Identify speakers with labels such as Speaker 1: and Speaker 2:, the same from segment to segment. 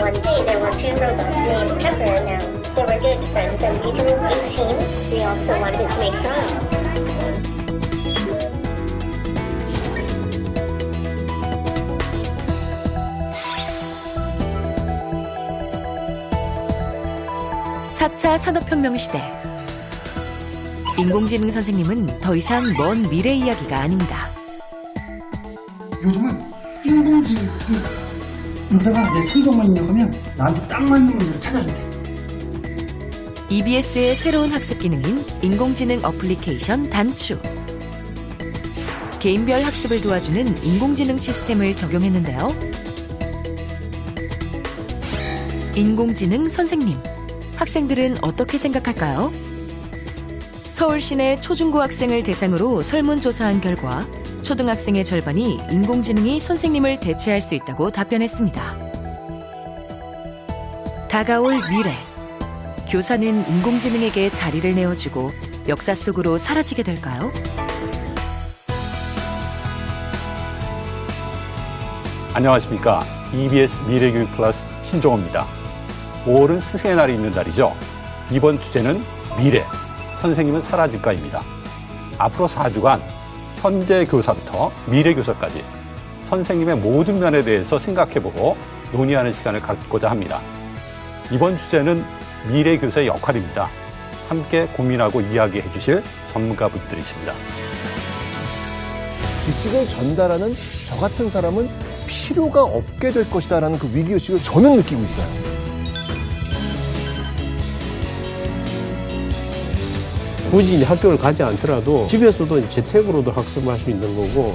Speaker 1: One day there were two robots named Pepper and Now. They were good friends and mutual in team. They also wanted to make friends.
Speaker 2: 4차 산업혁명 시대. 인공지능 선생님은 더 이상 먼 미래 이야기가 아닙니다.
Speaker 3: 요즘은 인공지능 여기다가 내 성적만 입력하면 나한테 딱 맞는 문제를 찾아준대.
Speaker 2: EBS의 새로운 학습 기능인 인공지능 어플리케이션 단추. 개인별 학습을 도와주는 인공지능 시스템을 적용했는데요. 인공지능 선생님, 학생들은 어떻게 생각할까요? 서울 시내 초중고 학생을 대상으로 설문조사한 결과 초등학생의 절반이 인공지능이 선생님을 대체할 수 있다고 답변했습니다. 다가올 미래. 교사는 인공지능에게 자리를 내어주고 역사 속으로 사라지게 될까요?
Speaker 4: 안녕하십니까. EBS 미래교육 플러스 신종호입니다. 5월은 스승의 날이 있는 달이죠. 이번 주제는 미래, 선생님은 사라질까입니다. 앞으로 4주간 현재 교사부터 미래 교사까지 선생님의 모든 면에 대해서 생각해보고 논의하는 시간을 갖고자 합니다. 이번 주제는 미래 교사의 역할입니다. 함께 고민하고 이야기해 주실 전문가분들이십니다.
Speaker 5: 지식을 전달하는 저 같은 사람은 필요가 없게 될 것이다라는 그 위기의식을 저는 느끼고 있어요.
Speaker 6: 굳이 이제 학교를 가지 않더라도 집에서도 재택으로도 학습할 수 있는 거고.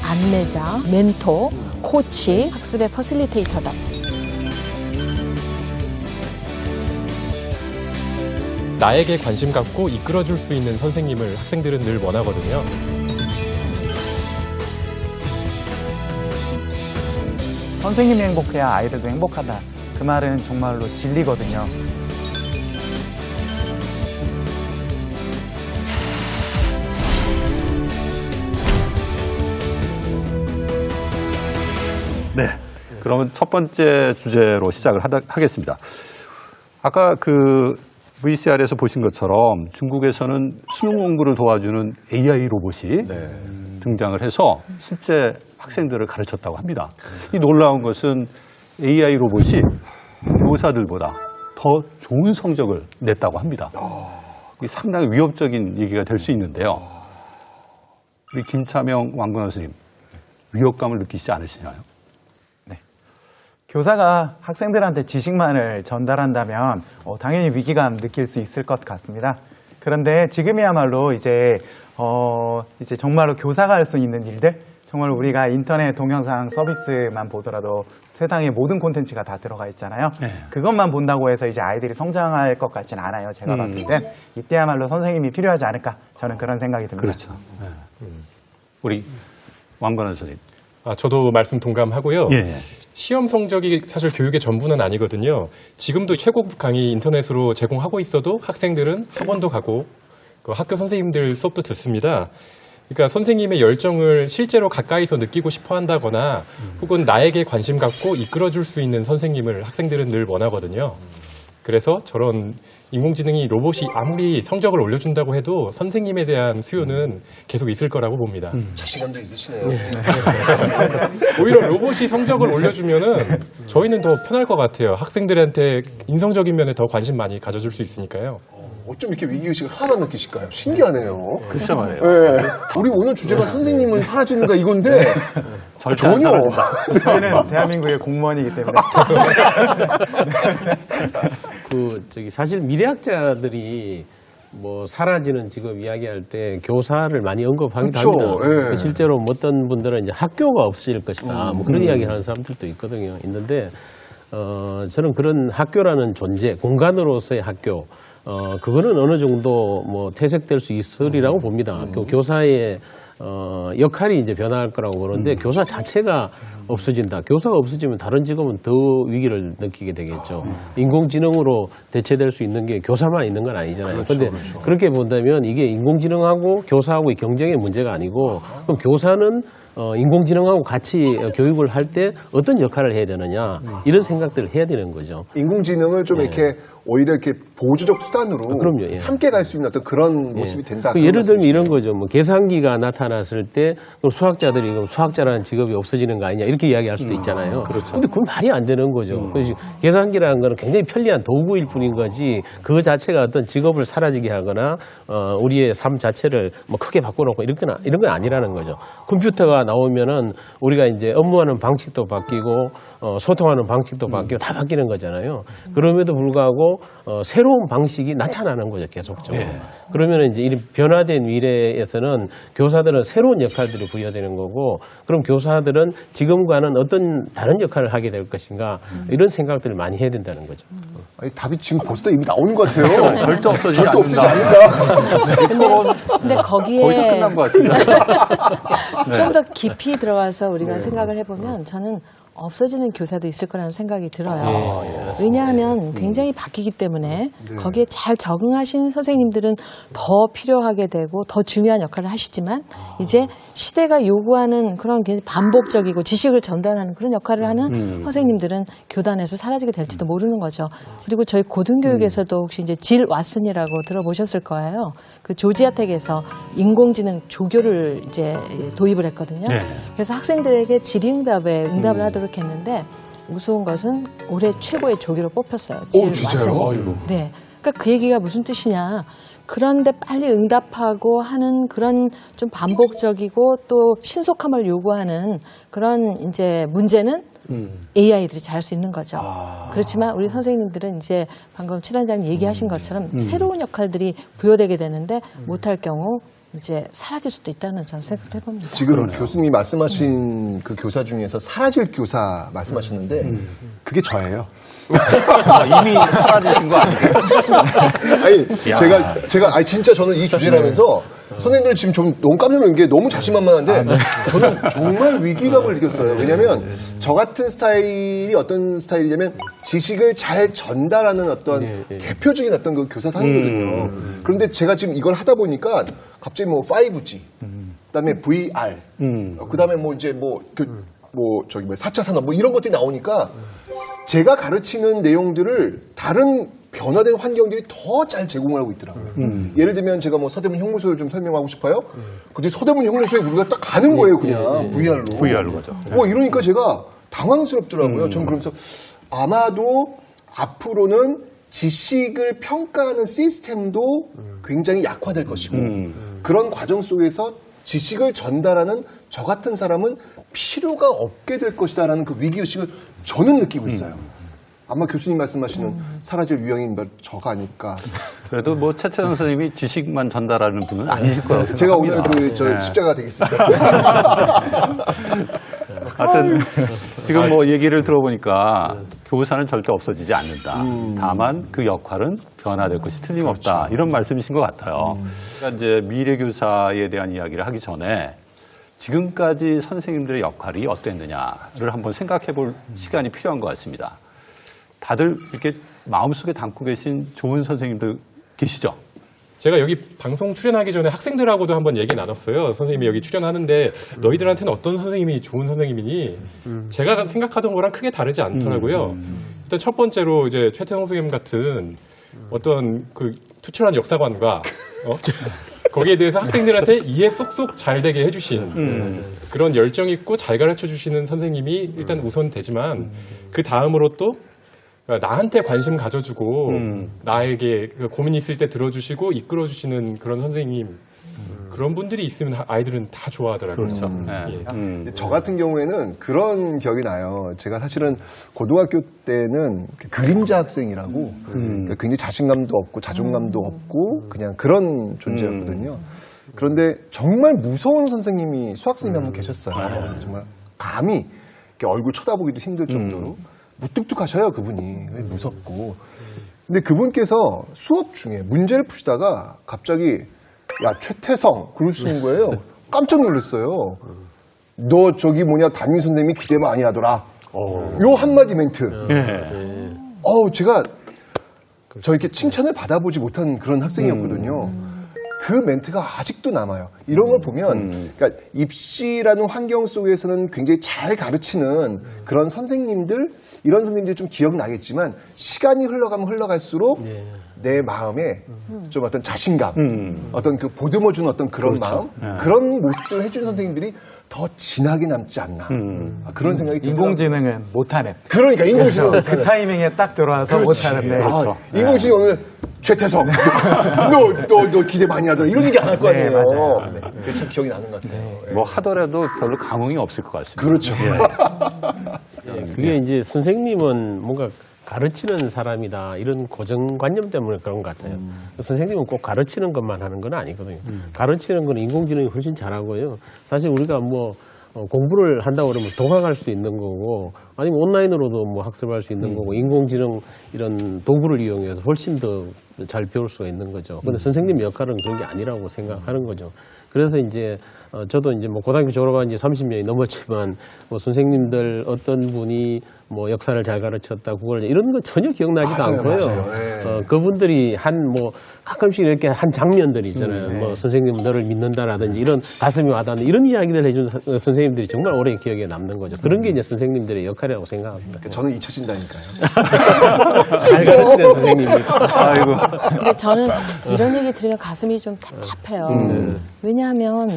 Speaker 7: 안내자, 멘토, 코치, 학습의 퍼실리테이터다.
Speaker 8: 나에게 관심 갖고 이끌어줄 수 있는 선생님을 학생들은 늘 원하거든요.
Speaker 9: 선생님이 행복해야 아이들도 행복하다. 그 말은 정말로 진리거든요.
Speaker 4: 네. 그러면 첫 번째 주제로 시작을 하겠습니다. 아까 그 VCR에서 보신 것처럼 중국에서는 수능 공부를 도와주는 AI 로봇이 등장을 해서 실제 학생들을 가르쳤다고 합니다. 이 놀라운 것은 AI 로봇이 교사들보다 더 좋은 성적을 냈다고 합니다. 이게 상당히 위협적인 얘기가 될 수 있는데요. 우리 김차명 왕건화 선생님, 위협감을 느끼시지 않으시나요?
Speaker 9: 교사가 학생들한테 지식만을 전달한다면 당연히 위기감 느낄 수 있을 것 같습니다. 그런데 지금이야말로 이제 정말로 교사가 할 수 있는 일들, 정말 우리가 인터넷 동영상 서비스만 보더라도 세상의 모든 콘텐츠가 다 들어가 있잖아요. 그것만 본다고 해서 이제 아이들이 성장할 것 같진 않아요. 제가 봤을 땐 이때야말로 선생님이 필요하지 않을까, 저는 그런 생각이 듭니다.
Speaker 4: 그렇죠. 우리 왕건화 선생님.
Speaker 8: 저도 말씀 동감하고요.
Speaker 4: 예.
Speaker 8: 시험 성적이 사실 교육의 전부는 아니거든요. 지금도 최고급 강의 인터넷으로 제공하고 있어도 학생들은 학원도 가고 그 학교 선생님들 수업도 듣습니다. 그러니까 선생님의 열정을 실제로 가까이서 느끼고 싶어 한다거나 혹은 나에게 관심 갖고 이끌어줄 수 있는 선생님을 학생들은 늘 원하거든요. 그래서 저런 인공지능이 로봇이 아무리 성적을 올려준다고 해도 선생님에 대한 수요는 계속 있을 거라고 봅니다.
Speaker 5: 자신감도 있으시네요.
Speaker 8: 오히려 로봇이 성적을 올려주면은 저희는 더 편할 것 같아요. 학생들한테 인성적인 면에 더 관심 많이 가져줄 수 있으니까요.
Speaker 5: 어쩜 이렇게 위기의식을 하나도 느끼실까요? 신기하네요.
Speaker 4: 글쎄 말이에요.
Speaker 5: 네. 우리 오늘 주제가 선생님은 사라지는가 이건데 전혀.
Speaker 9: 저희는 대한민국의 공무원이기 때문에.
Speaker 6: 사실 미래학자들이 뭐 사라지는 직업 이야기할 때 교사를 많이 언급하기도
Speaker 5: 그렇죠.
Speaker 6: 합니다.
Speaker 5: 예.
Speaker 6: 실제로 어떤 분들은 이제 학교가 없어질 것이다. 뭐 그런 이야기를 하는 사람들도 있는데, 저는 그런 학교라는 존재, 공간으로서의 학교, 그거는 어느 정도 뭐 퇴색될 수 있으리라고 봅니다. 교사의 역할이 이제 변화할 거라고 보는데 교사 자체가 없어진다. 교사가 없어지면 다른 직업은 더 위기를 느끼게 되겠죠. 인공지능으로 대체될 수 있는 게 교사만 있는 건 아니잖아요. 그런데 그렇게 본다면 이게 인공지능하고 교사하고의 경쟁의 문제가 아니고 그럼 교사는 인공지능하고 같이 교육을 할 때 어떤 역할을 해야 되느냐 이런 생각들을 해야 되는 거죠.
Speaker 5: 인공지능을 좀 이렇게 오히려 이렇게 보조적 수단으로
Speaker 6: 그럼요, 예.
Speaker 5: 함께 갈 수 있는 어떤 그런 모습이 된다. 그런
Speaker 6: 예를 들면
Speaker 5: 말씀이시죠?
Speaker 6: 이런 거죠. 뭐 계산기가 나타났을 때 그럼 수학자들이 그럼 수학자라는 직업이 없어지는 거 아니냐 이렇게 이야기할 수도 있잖아요. 그런데 그건 말이 안 되는 거죠. 그래서 계산기라는 거는 굉장히 편리한 도구일 뿐인 거지 그 자체가 어떤 직업을 사라지게 하거나 우리의 삶 자체를 뭐 크게 바꿔놓고 이런 건 아니라는 거죠. 컴퓨터가 나오면은 우리가 이제 업무하는 방식도 바뀌고 소통하는 방식도 바뀌고 다 바뀌는 거잖아요. 그럼에도 불구하고 새로운 방식이 나타나는 거죠, 계속적으로. 그러면 이제 이 변화된 미래에서는 교사들은 새로운 역할들이 부여되는 거고, 그럼 교사들은 지금과는 어떤 다른 역할을 하게 될 것인가 이런 생각들을 많이 해야 된다는 거죠.
Speaker 5: 아니, 답이 지금 벌써 이미 나오는 것 같아요.
Speaker 4: 절대 없어지지
Speaker 5: 절대 없어지지
Speaker 4: 않는다.
Speaker 7: 근데 거기에
Speaker 4: 거의 다 끝난 것 같습니다.
Speaker 7: 좀 더 깊이 들어가서 우리가 생각을 해보면 저는 없어지는 교사도 있을 거라는 생각이 들어요. 왜냐하면 굉장히 바뀌기 때문에 거기에 잘 적응하신 선생님들은 더 필요하게 되고 더 중요한 역할을 하시지만 이제 시대가 요구하는 그런 굉장히 반복적이고 지식을 전달하는 그런 역할을 하는 선생님들은 교단에서 사라지게 될지도 모르는 거죠. 그리고 저희 고등교육에서도 혹시 이제 질 왓슨이라고 들어보셨을 거예요. 그 조지아텍에서 인공지능 조교를 이제 도입을 했거든요. 그래서 학생들에게 질의응답에 응답을 하도록 했는데 우스운 것은 올해 최고의 조교로 뽑혔어요. 질 왓슨이. 네, 그러니까 그 얘기가 무슨 뜻이냐? 그런데 빨리 응답하고 하는 그런 좀 반복적이고 또 신속함을 요구하는 그런 이제 문제는 AI들이 잘할 수 있는 거죠. 그렇지만 우리 선생님들은 이제 방금 최 단장님 얘기하신 것처럼 새로운 역할들이 부여되게 되는데 못할 경우 이제 사라질 수도 있다는 저는 생각해 봅니다.
Speaker 5: 지금 교수님이 말씀하신 그 교사 중에서 사라질 교사 말씀하셨는데 그게 저예요.
Speaker 4: 이미 사라지신 거 아니에요?
Speaker 5: 아니 제가 진짜 저는 이 주제라면서 선생님들 지금 좀 너무 깜짝 놀란 게 너무 자신만만한데 저는 정말 위기감을 느꼈어요. 왜냐하면 저 같은 스타일이 어떤 스타일이냐면 지식을 잘 전달하는 어떤 대표적인 어떤 그 교사 사람이거든요. 그런데 제가 지금 이걸 하다 보니까 갑자기 뭐 5G, 그다음에 VR, 그다음에 뭐 이제 뭐 4차 산업 뭐 이런 것들이 나오니까 제가 가르치는 내용들을 다른 변화된 환경들이 더 잘 제공을 하고 있더라고요. 예를 들면 제가 뭐 서대문 형무소를 좀 설명하고 싶어요. 근데 서대문 형무소에 우리가 딱 가는 거예요, 그냥 VR로.
Speaker 4: VR로 가죠.
Speaker 5: 이러니까 제가 당황스럽더라고요. 저는 그러면서 아마도 앞으로는 지식을 평가하는 시스템도 굉장히 약화될 것이고 그런 과정 속에서 지식을 전달하는 저 같은 사람은 필요가 없게 될 것이다라는 그 위기의식을 저는 느끼고 있어요. 아마 교수님 말씀하시는 사라질 유형인 저가 아닐까.
Speaker 4: 그래도 뭐 최태성 선생님이 지식만 전달하는 분은 아니실 거라고 생각합니다.
Speaker 5: 제가 오늘 저 십자가 되겠습니다.
Speaker 4: 하여튼 지금 뭐 얘기를 들어보니까 교사는 절대 없어지지 않는다. 다만 그 역할은 변화될 것이 틀림없다. 이런 말씀이신 것 같아요. 그러니까 이제 미래 교사에 대한 이야기를 하기 전에 지금까지 선생님들의 역할이 어땠느냐를 한번 생각해 볼 시간이 필요한 것 같습니다. 다들 이렇게 마음속에 담고 계신 좋은 선생님들 계시죠?
Speaker 8: 제가 여기 방송 출연하기 전에 학생들하고도 한번 얘기 나눴어요. 선생님이 여기 출연하는데 너희들한테는 어떤 선생님이 좋은 선생님이니? 제가 생각하던 거랑 크게 다르지 않더라고요. 일단 첫 번째로 이제 최태성 선생님 같은 어떤 그 투철한 역사관과 거기에 대해서 학생들한테 이해 쏙쏙 잘 되게 해주신 그런 열정 있고 잘 가르쳐 주시는 선생님이 일단 우선 되지만 그 다음으로 또 나한테 관심 가져주고 나에게 고민 있을 때 들어주시고 이끌어주시는 그런 선생님 그런 분들이 있으면 아이들은 다 좋아하더라고요.
Speaker 4: 그렇죠.
Speaker 5: 저 같은 경우에는 그런 기억이 나요. 제가 사실은 고등학교 때는 그림자 학생이라고 굉장히 자신감도 없고 자존감도 없고 그냥 그런 존재였거든요. 그런데 정말 무서운 선생님이 수학 선생님이 한 분 계셨어요. 정말 감히 이렇게 얼굴 쳐다보기도 힘들 정도로 무뚝뚝하셔요, 그분이. 무섭고. 근데 그분께서 수업 중에 문제를 푸시다가 갑자기 야, 최태성 그러시는 거예요. 깜짝 놀랐어요. 너 저기 뭐냐 담임 선생님이 기대 많이 하더라. 요 한마디 멘트. 제가 저 이렇게 칭찬을 받아보지 못한 그런 학생이었거든요. 그 멘트가 아직도 남아요. 이런 걸 보면, 그러니까 입시라는 환경 속에서는 굉장히 잘 가르치는 그런 선생님들, 이런 선생님들이 좀 기억나겠지만, 시간이 흘러가면 흘러갈수록 내 마음에 좀 어떤 자신감, 어떤 그 보듬어주는 어떤 그런 마음, 그런 모습들을 해주는 선생님들이 더 진하게 남지 않나. 그런 생각이 들어요.
Speaker 9: 인공지능은 못하는.
Speaker 5: 그러니까 인공지능은 못하는.
Speaker 9: 그 타이밍에 딱 들어와서 못하는데.
Speaker 5: 인공지능 오늘 최태성, 너 기대 많이 하더라. 이런 얘기 안 할 거 아니에요.
Speaker 9: 맞아요.
Speaker 5: 그게 참 기억이 나는 것 같아요.
Speaker 4: 뭐 하더라도 별로 감흥이 없을 것 같습니다.
Speaker 5: 그렇죠.
Speaker 6: 그게 이제 선생님은 뭔가 가르치는 사람이다 이런 고정관념 때문에 그런 것 같아요. 선생님은 꼭 가르치는 것만 하는 건 아니거든요. 가르치는 건 인공지능이 훨씬 잘하고요. 사실 우리가 뭐 공부를 한다고 그러면 독학할 수도 있는 거고 아니면 온라인으로도 뭐 학습할 수 있는 거고 인공지능 이런 도구를 이용해서 훨씬 더 잘 배울 수가 있는 거죠. 그런데 선생님 역할은 그런 게 아니라고 생각하는 거죠. 그래서 이제 저도 이제 뭐 고등학교 졸업한 지 30년이 넘었지만 뭐 선생님들 어떤 분이 뭐 역사를 잘 가르쳤다 그걸 이런 거 전혀 기억나지도 않고요.
Speaker 5: 맞아요.
Speaker 6: 그분들이 한 뭐 가끔씩 이렇게 한 장면들이 있잖아요. 뭐 선생님 너를 믿는다라든지 이런 가슴이 와닿는 이런 이야기들 해준 선생님들이 정말 오래 기억에 남는 거죠. 그런 게 이제 선생님들의 역할이라고 생각합니다.
Speaker 5: 저는 잊혀진다니까요.
Speaker 6: 잘 가르치는 선생님들.
Speaker 4: 아이고.
Speaker 7: 근데 저는 이런 얘기 들으면 가슴이 좀 답답해요. 왜냐하면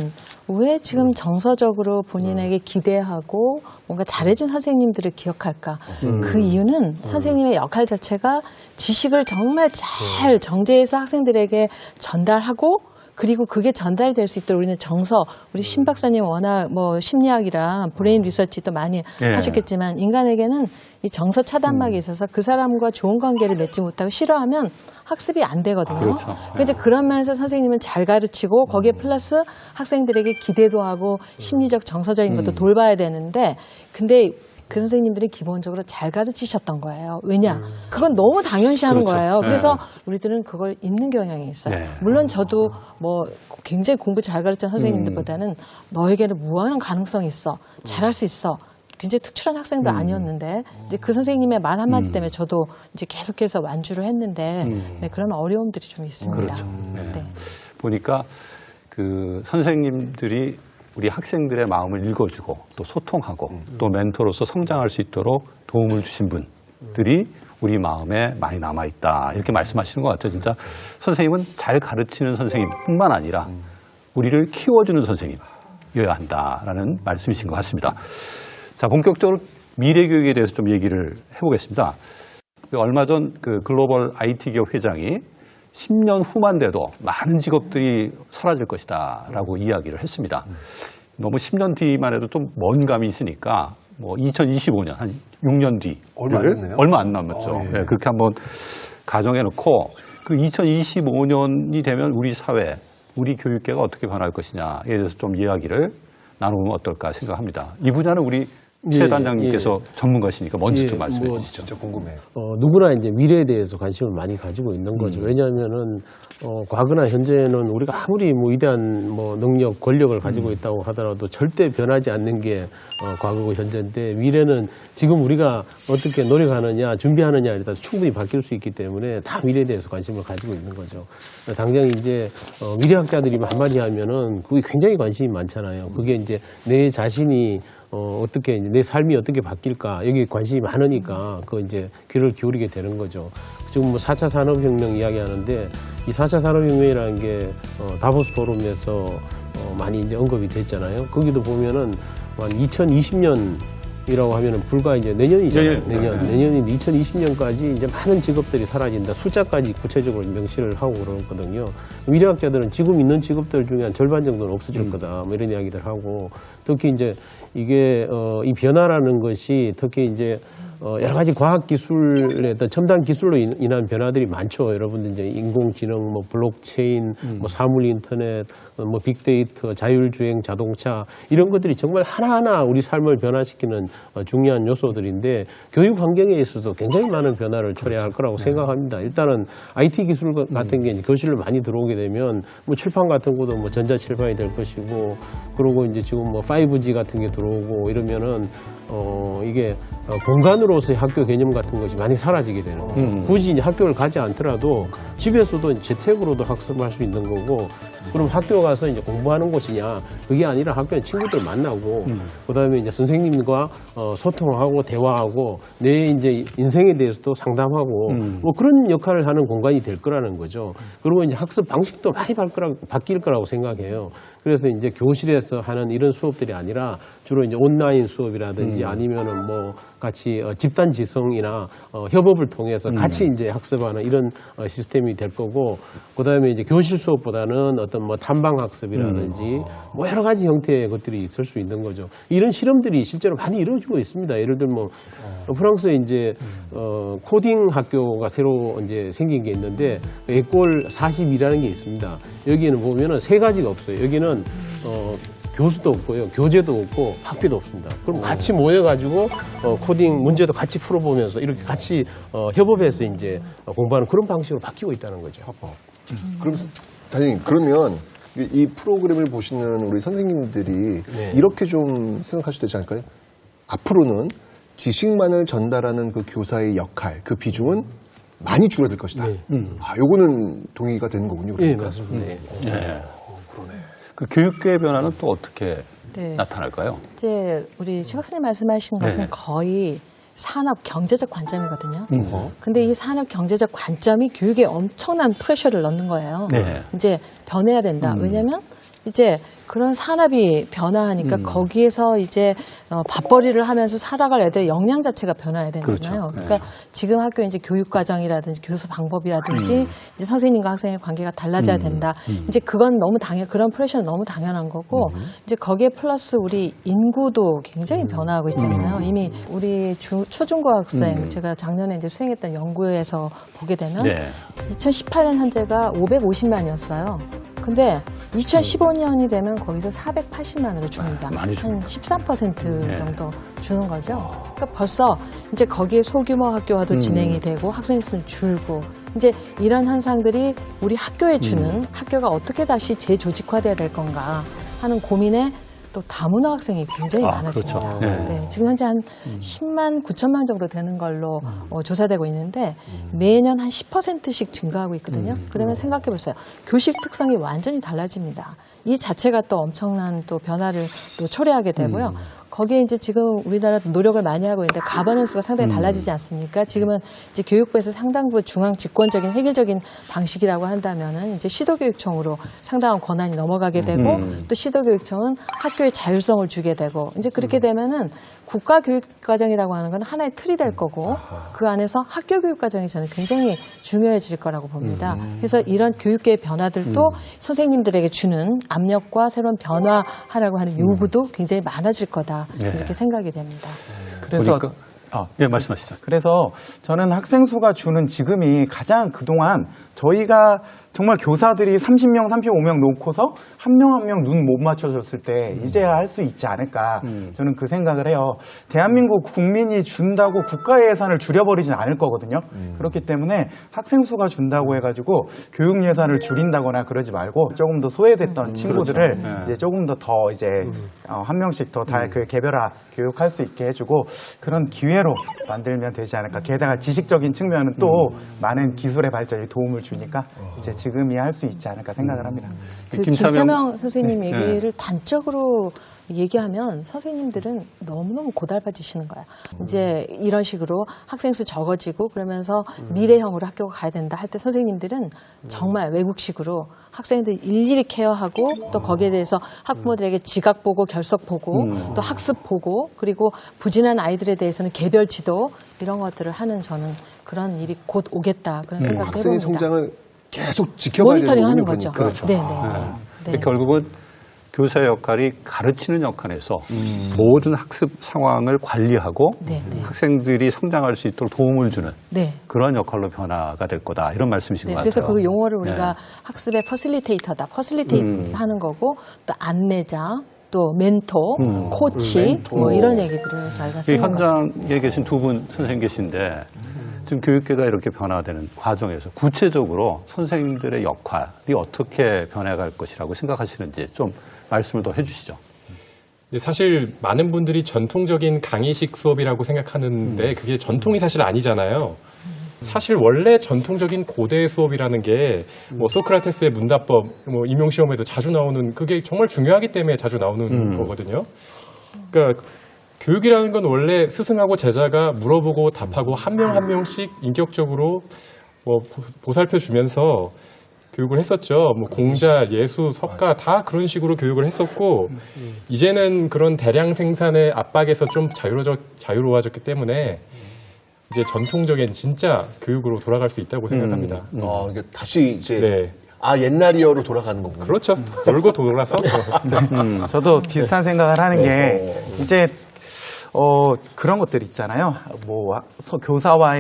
Speaker 7: 왜 지금 정서적으로 본인에게 기대하고 뭔가 잘해준 선생님들을 기억할까? 그 이유는 선생님의 역할 자체가 지식을 정말 잘 정제해서 학생들에게 전달하고 그리고 그게 전달될 수 있도록 우리는 정서, 우리 신 박사님 워낙 뭐 심리학이랑 브레인 리서치도 많이 하셨겠지만 인간에게는 이 정서 차단막이 있어서 그 사람과 좋은 관계를 맺지 못하고 싫어하면 학습이 안 되거든요.
Speaker 4: 그렇죠.
Speaker 7: 그러니까 이제 그런 면에서 선생님은 잘 가르치고 거기에 플러스 학생들에게 기대도 하고 심리적 정서적인 것도 돌봐야 되는데 근데 그 선생님들이 기본적으로 잘 가르치셨던 거예요. 왜냐? 그건 너무 당연시하는 거예요. 그래서 우리들은 그걸 잊는 경향이 있어요. 물론 저도 뭐 굉장히 공부 잘 가르치는 선생님들보다는 너에게는 무한한 가능성이 있어. 잘할 수 있어. 굉장히 특출한 학생도 아니었는데 이제 그 선생님의 말 한마디 때문에 저도 이제 계속해서 완주를 했는데 네, 그런 어려움들이 좀 있습니다.
Speaker 4: 그렇죠.
Speaker 7: 네.
Speaker 4: 보니까 그 선생님들이 우리 학생들의 마음을 읽어주고 또 소통하고 또 멘토로서 성장할 수 있도록 도움을 주신 분들이 우리 마음에 많이 남아있다. 이렇게 말씀하시는 것 같아요. 진짜 선생님은 잘 가르치는 선생님뿐만 아니라 우리를 키워주는 선생님이어야 한다라는 말씀이신 것 같습니다. 자, 본격적으로 미래교육에 대해서 좀 얘기를 해보겠습니다. 얼마 전 그 글로벌 IT 기업 회장이 10년 후만 돼도 많은 직업들이 사라질 것이다라고 이야기를 했습니다. 너무 10년 뒤만 해도 좀 먼 감이 있으니까 뭐 2025년 한 6년 뒤
Speaker 5: 얼마 안 됐네요.
Speaker 4: 얼마 안 남았죠. 네, 그렇게 한번 가정해 놓고 그 2025년이 되면 우리 사회, 우리 교육계가 어떻게 변할 것이냐에 대해서 좀 이야기를 나누면 어떨까 생각합니다. 이 분야는 우리 최 단장님께서 전문가시니까 먼저 좀 말씀해 주시죠.
Speaker 5: 진짜 궁금해요.
Speaker 6: 누구나 이제 미래에 대해서 관심을 많이 가지고 있는 거죠. 왜냐하면은 과거나 현재는 우리가 아무리 뭐 위대한 뭐 능력, 권력을 가지고 있다고 하더라도 절대 변하지 않는 게 과거고 현재인데 미래는 지금 우리가 어떻게 노력하느냐, 준비하느냐에 따라 충분히 바뀔 수 있기 때문에 다 미래에 대해서 관심을 가지고 있는 거죠. 당장 이제 미래학자들이 한마디 하면은 그게 굉장히 관심이 많잖아요. 그게 이제 내 자신이 어떻게 이제 내 삶이 어떻게 바뀔까 여기 관심이 많으니까 그 이제 귀를 기울이게 되는 거죠. 지금 뭐 4차 산업혁명 이야기하는데 이 4차 산업혁명이라는 게 다보스 포럼에서 많이 이제 언급이 됐잖아요. 거기도 보면은 한 2020년이라고 하면은 불과 이제 내년이잖아요. 내년인데 2020년까지 이제 많은 직업들이 사라진다. 숫자까지 구체적으로 명시를 하고 그러거든요. 미래학자들은 지금 있는 직업들 중에 한 절반 정도는 없어질 거다. 뭐 이런 이야기들 하고 특히 이제 이게 이 변화라는 것이 특히 이제 여러 가지 과학 기술의 어떤 첨단 기술로 인한 변화들이 많죠. 여러분들 이제 인공지능, 뭐 블록체인, 뭐 사물 인터넷, 뭐 빅데이터, 자율주행 자동차 이런 것들이 정말 하나하나 우리 삶을 변화시키는 중요한 요소들인데 교육 환경에 있어서 굉장히 많은 변화를 초래할 거라고 생각합니다. 일단은 IT 기술 같은 게 이제 교실로 많이 들어오게 되면 뭐 칠판 같은 것도 뭐 전자칠판이 될 것이고 그리고 이제 지금 뭐 5G 같은 게 들어오고 이러면은 이게 공간으로서의 학교 개념 같은 것이 많이 사라지게 되는 거예요. 굳이 이제 학교를 가지 않더라도 집에서도 재택으로도 학습할 수 있는 거고 그럼 학교 가서 이제 공부하는 곳이냐 그게 아니라 학교에 친구들 만나고 그다음에 이제 선생님과 소통하고 대화하고 내 이제 인생에 대해서도 상담하고 뭐 그런 역할을 하는 공간이 될 거라는 거죠. 그리고 이제 학습 방식도 많이 바뀔 거라고 생각해요. 그래서 이제 교실에서 하는 이런 수업들이 아니라 주로 이제 온라인 수업이라든지 아니면은 뭐 같이 집단 지성이나 협업을 통해서 같이 이제 학습하는 이런 시스템이 될 거고 그다음에 이제 교실 수업보다는 어떤 뭐 탐방 학습이라든지 뭐 여러 가지 형태의 것들이 있을 수 있는 거죠. 이런 실험들이 실제로 많이 이루어지고 있습니다. 예를 들면 뭐 프랑스에 이제 코딩 학교가 새로 이제 생긴 게 있는데 에꼴 42라는 게 있습니다. 여기에는 보면은 세 가지가 없어요. 여기는 교수도 없고요, 교재도 없고 학비도 없습니다. 그럼 같이 모여가지고 코딩 문제도 같이 풀어보면서 이렇게 같이 협업해서 이제 공부하는 그런 방식으로 바뀌고 있다는 거죠.
Speaker 5: 그럼 단장님 그러면 이 프로그램을 보시는 우리 선생님들이 이렇게 좀 생각할 수도 있지 않을까요? 앞으로는 지식만을 전달하는 그 교사의 역할, 그 비중은 많이 줄어들 것이다. 아, 요거는 동의가 되는 거군요.
Speaker 6: 네,
Speaker 5: 그러니까.
Speaker 6: 맞습니다.
Speaker 4: 네. 그 교육계의 변화는 또 어떻게
Speaker 7: 네.
Speaker 4: 나타날까요?
Speaker 7: 이제 우리 최 박사님 말씀하신 것은 거의 산업 경제적 관점이거든요. 근데 이 산업 경제적 관점이 교육에 엄청난 프레셔를 넣는 거예요.
Speaker 4: 네.
Speaker 7: 이제 변해야 된다. 왜냐하면 이제 그런 산업이 변화하니까 거기에서 이제 밥벌이를 하면서 살아갈 애들의 역량 자체가 변화해야 되잖아요.
Speaker 4: 그렇죠.
Speaker 7: 그러니까 지금 학교에 이제 교육 과정이라든지 교수 방법이라든지 이제 선생님과 학생의 관계가 달라져야 된다. 이제 그건 너무 그런 프레셔는 너무 당연한 거고 이제 거기에 플러스 우리 인구도 굉장히 변화하고 있잖아요. 이미 우리 초중고 학생 제가 작년에 이제 수행했던 연구에서 보게 되면 2018년 현재가 550만이었어요. 근데 2015년이 되면 거기서 480만으로 줍니다.
Speaker 4: 많이
Speaker 7: 한 13% 정도 주는 거죠. 그러니까 벌써 이제 거기에 소규모 학교화도 진행이 되고 학생 수는 줄고 이제 이런 현상들이 우리 학교에 주는 학교가 어떻게 다시 재조직화돼야 될 건가 하는 고민에 또 다문화 학생이 굉장히 많아집니다.
Speaker 4: 그렇죠.
Speaker 7: 네, 지금 현재 한 10만 9천만 정도 되는 걸로 조사되고 있는데 매년 한 10%씩 증가하고 있거든요. 그러면 생각해 보세요. 교실 특성이 완전히 달라집니다. 이 자체가 또 엄청난 또 변화를 또 초래하게 되고요. 거기에 이제 지금 우리나라도 노력을 많이 하고 있는데 가버넌스가 상당히 달라지지 않습니까? 지금은 이제 교육부에서 상당부 중앙 집권적인 획일적인 방식이라고 한다면은 이제 시도교육청으로 상당한 권한이 넘어가게 되고 또 시도교육청은 학교의 자율성을 주게 되고 이제 그렇게 되면은 국가교육과정이라고 하는 건 하나의 틀이 될 거고 그 안에서 학교교육과정이 저는 굉장히 중요해질 거라고 봅니다. 그래서 이런 교육계의 변화들도 선생님들에게 주는 압력과 새로운 변화하라고 하는 요구도 굉장히 많아질 거다 이렇게 생각이 됩니다.
Speaker 9: 그래서
Speaker 4: 예, 말씀하시죠.
Speaker 9: 그래서 저는 학생 수가 주는 지금이 가장 그동안 저희가 정말 교사들이 30명, 35명 놓고서 한 명 한 명 눈 못 맞춰줬을 때 이제야 할 수 있지 않을까 저는 그 생각을 해요. 대한민국 국민이 준다고 국가 예산을 줄여버리진 않을 거거든요. 그렇기 때문에 학생 수가 준다고 해가지고 교육 예산을 줄인다거나 그러지 말고 조금 더 소외됐던 친구들을
Speaker 4: 그렇죠.
Speaker 9: 이제 조금 더 이제 한 명씩 더 다 그 개별화 교육할 수 있게 해주고 그런 기회로 만들면 되지 않을까. 게다가 지식적인 측면은 또 많은 기술의 발전에 도움을 주니까 이제 지금이 할 수 있지 않을까 생각을 합니다.
Speaker 7: 그 김차명 선생님 얘기를 단적으로 얘기하면 선생님들은 너무너무 고달파지시는 거야. 이제 이런 식으로 학생 수 적어지고 그러면서 미래형으로 학교가 가야 된다 할 때 선생님들은 정말 외국식으로 학생들 일일이 케어하고 또 거기에 대해서 학부모들에게 지각 보고 결석 보고 또 학습 보고 그리고 부진한 아이들에 대해서는 개별 지도 이런 것들을 하는 저는 그런 일이 곧 오겠다 그런 생각을 해봅니다.
Speaker 5: 학생의 성장을 계속 지켜봐야
Speaker 7: 모니터링
Speaker 5: 되는
Speaker 7: 하는
Speaker 5: 거군요,
Speaker 7: 거죠.
Speaker 5: 그러니까.
Speaker 7: 네네.
Speaker 4: 결국은 교사의 역할이 가르치는 역할에서 모든 학습 상황을 관리하고
Speaker 7: 네, 네.
Speaker 4: 학생들이 성장할 수 있도록 도움을 주는
Speaker 7: 네.
Speaker 4: 그런 역할로 변화가 될 거다 이런 말씀이신
Speaker 7: 네,
Speaker 4: 것
Speaker 7: 그래서
Speaker 4: 같아요.
Speaker 7: 그 용어를 우리가
Speaker 4: 네.
Speaker 7: 학습의 퍼실리테이터다. 퍼실리테이트 하는 거고 또 안내자, 또 멘토, 코치 뭐 이런 얘기들을 저희가
Speaker 4: 이
Speaker 7: 쓰는 것 같아요.
Speaker 4: 현장에 계신 두 분 선생님 계신데 지금 교육계가 이렇게 변화되는 과정에서 구체적으로 선생님들의 역할이 어떻게 변해갈 것이라고 생각하시는지 좀 말씀을 더 해주시죠.
Speaker 8: 근데 사실 많은 분들이 전통적인 강의식 수업이라고 생각하는데 그게 전통이 사실 아니잖아요. 사실 원래 전통적인 고대 수업이라는 게 뭐 소크라테스의 문답법, 뭐 임용 시험에도 자주 나오는 그게 정말 중요하기 때문에 자주 나오는 거거든요. 그러니까 교육이라는 건 원래 스승하고 제자가 물어보고 답하고 한 명 한 명씩 인격적으로 뭐 보살펴 주면서 교육을 했었죠. 뭐 공자, 예수, 석가 다 그런 식으로 교육을 했었고 이제는 그런 대량 생산의 압박에서 좀 자유로워졌기 때문에 이제 전통적인 진짜 교육으로 돌아갈 수 있다고 생각합니다.
Speaker 5: 그러니까 다시 이제
Speaker 8: 네.
Speaker 5: 옛날이어로 돌아가는 거군요.
Speaker 8: 그렇죠. 돌고 돌아서.
Speaker 9: 저도 비슷한 생각을 하는 게 이제 그런 것들 있잖아요. 뭐 교사와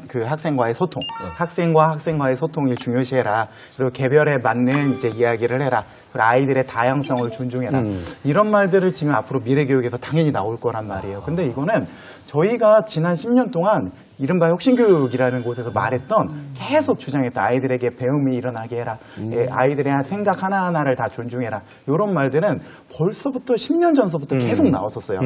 Speaker 9: 그 학생과의 소통, 학생과 학생과의 소통을 중요시해라. 그리고 개별에 맞는 이제 이야기를 해라. 그리고 아이들의 다양성을 존중해라. 이런 말들을 지금 앞으로 미래 교육에서 당연히 나올 거란 말이에요. 근데 이거는 저희가 지난 10년 동안 이른바 혁신교육이라는 곳에서 말했던 계속 주장했던 아이들에게 배움이 일어나게 해라. 아이들의 생각 하나하나를 다 존중해라. 이런 말들은 벌써부터 10년 전서부터 계속 나왔었어요.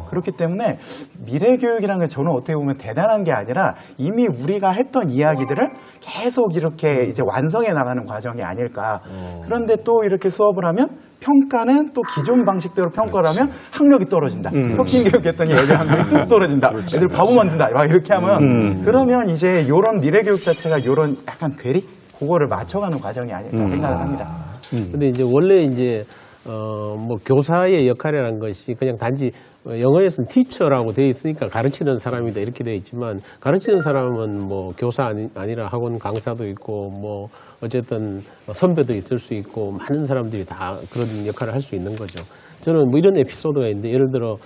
Speaker 9: 그렇기 때문에 미래교육이라는 게 저는 어떻게 보면 대단한 게 아니라 이미 우리가 했던 이야기들을 계속 이렇게 이제 완성해 나가는 과정이 아닐까. 그런데 또 이렇게 수업을 하면 평가는 또 기존 방식대로 평가를 하면 학력이 떨어진다. 혁신교육 했더니 애들 학력이 뚝 떨어진다. 애들 바보 만든다. 막 이렇게 하면 그러면 이제 이런 미래교육 자체가 이런 약간 괴리? 그거를 맞춰가는 과정이 아닐까 생각을 합니다.
Speaker 6: 근데 이제 원래 이제 뭐 교사의 역할이라는 것이 그냥 단지 영어에서는 티처라고 되어 있으니까 가르치는 사람이다 이렇게 되어 있지만 가르치는 사람은 뭐 교사 아니라 학원 강사도 있고 뭐 어쨌든 선배도 있을 수 있고 많은 사람들이 다 그런 역할을 할 수 있는 거죠. 저는 뭐 이런 에피소드가 있는데 예를 들어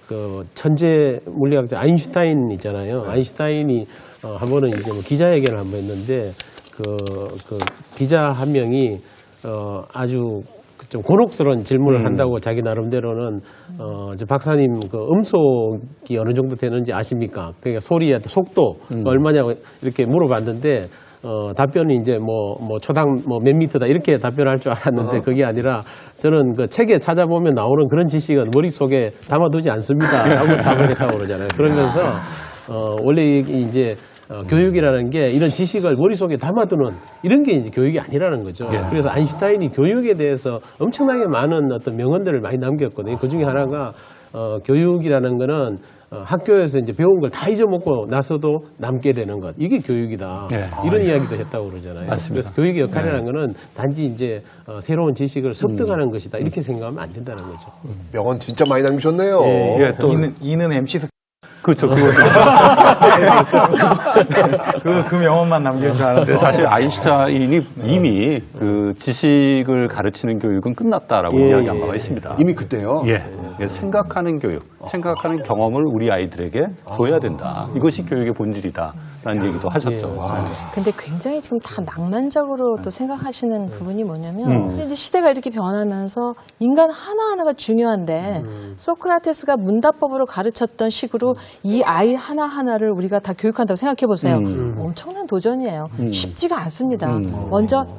Speaker 6: 그 천재 물리학자 아인슈타인 있잖아요. 아인슈타인이 한 번은 이제 뭐 기자회견을 한 번 했는데 그 기자 한 명이 아주 좀 곤혹스러운 질문을 한다고 자기 나름대로는 저 박사님 그 음속이 어느 정도 되는지 아십니까? 그러니까 소리의 속도 얼마냐고 이렇게 물어봤는데 답변이 이제 뭐 초당 뭐 몇 미터다 이렇게 답변할 줄 알았는데 그게 아니라 저는 그 책에 찾아보면 나오는 그런 지식은 머릿속에 담아두지 않습니다 하고 답을 했다고 그러잖아요. 그러면서 원래 이제 교육이라는 게 이런 지식을 머릿속에 담아두는 이런 게 이제 교육이 아니라는 거죠. 그래서 아인슈타인이 교육에 대해서 엄청나게 많은 어떤 명언들을 많이 남겼거든요. 그 중에 하나가 교육이라는 거는 학교에서 이제 배운 걸 다 잊어먹고 나서도 남게 되는 것. 이게 교육이다. 이런 이야기도 했다고 그러잖아요.
Speaker 4: 맞습니다.
Speaker 6: 그래서 교육의 역할이라는 거는 단지 이제 새로운 지식을 습득하는 것이다. 이렇게 생각하면 안 된다는 거죠.
Speaker 5: 명언 진짜 많이 남기셨네요.
Speaker 4: 또
Speaker 9: 이는 MC
Speaker 4: 그렇죠.
Speaker 9: 그 명언만 남길 줄 알았는데
Speaker 4: 사실 아인슈타인이 이미 그 지식을 가르치는 교육은 끝났다라고 이야기한 바가 있습니다.
Speaker 5: 이미 그때요?
Speaker 4: 생각하는 교육, 생각하는 경험을 우리 아이들에게 줘야 된다. 이것이 교육의 본질이다라는 얘기도 하셨죠.
Speaker 7: 근데 굉장히 지금 다 낭만적으로 또 생각하시는 부분이 뭐냐면 근데 이제 시대가 이렇게 변하면서 인간 하나하나가 중요한데 소크라테스가 문답법으로 가르쳤던 식으로 이 아이 하나하나를 우리가 다 교육한다고 생각해 보세요. 엄청난 도전이에요. 쉽지가 않습니다.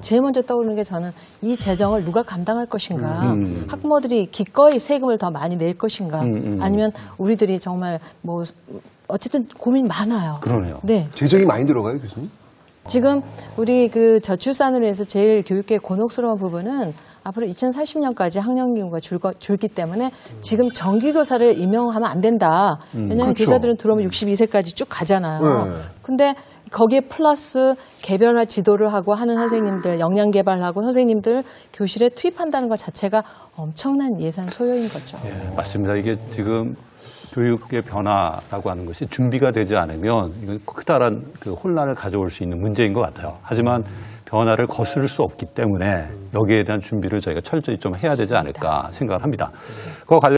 Speaker 7: 제일 먼저 떠오르는 게 저는 이 재정을 누가 감당할 것인가. 학부모들이 기꺼이 세금을 더 많이 낼 것인가. 아니면 우리들이 정말 뭐 어쨌든 고민 많아요.
Speaker 4: 그러네요.
Speaker 7: 네.
Speaker 5: 재정이 많이 들어가요, 교수님?
Speaker 7: 지금 우리 그 저출산으로 해서 제일 교육계 곤혹스러운 부분은 앞으로 2040년까지 학령 인구가 줄기 때문에 지금 정규교사를 임명하면 안 된다. 왜냐하면
Speaker 5: 그렇죠.
Speaker 7: 교사들은 들어오면 62세까지 쭉 가잖아요. 근데 거기에 플러스 개별화 지도를 하고 하는 선생님들, 역량 개발하고 선생님들 교실에 투입한다는 것 자체가 엄청난 예산 소요인 거죠.
Speaker 4: 맞습니다. 이게 지금 교육의 변화라고 하는 것이 준비가 되지 않으면 이건 크다란 그 혼란을 가져올 수 있는 문제인 것 같아요. 하지만 변화를 거스를 수 없기 때문에 여기에 대한 준비를 저희가 철저히 좀 해야 되지 않을까 생각을 합니다. 그거 관련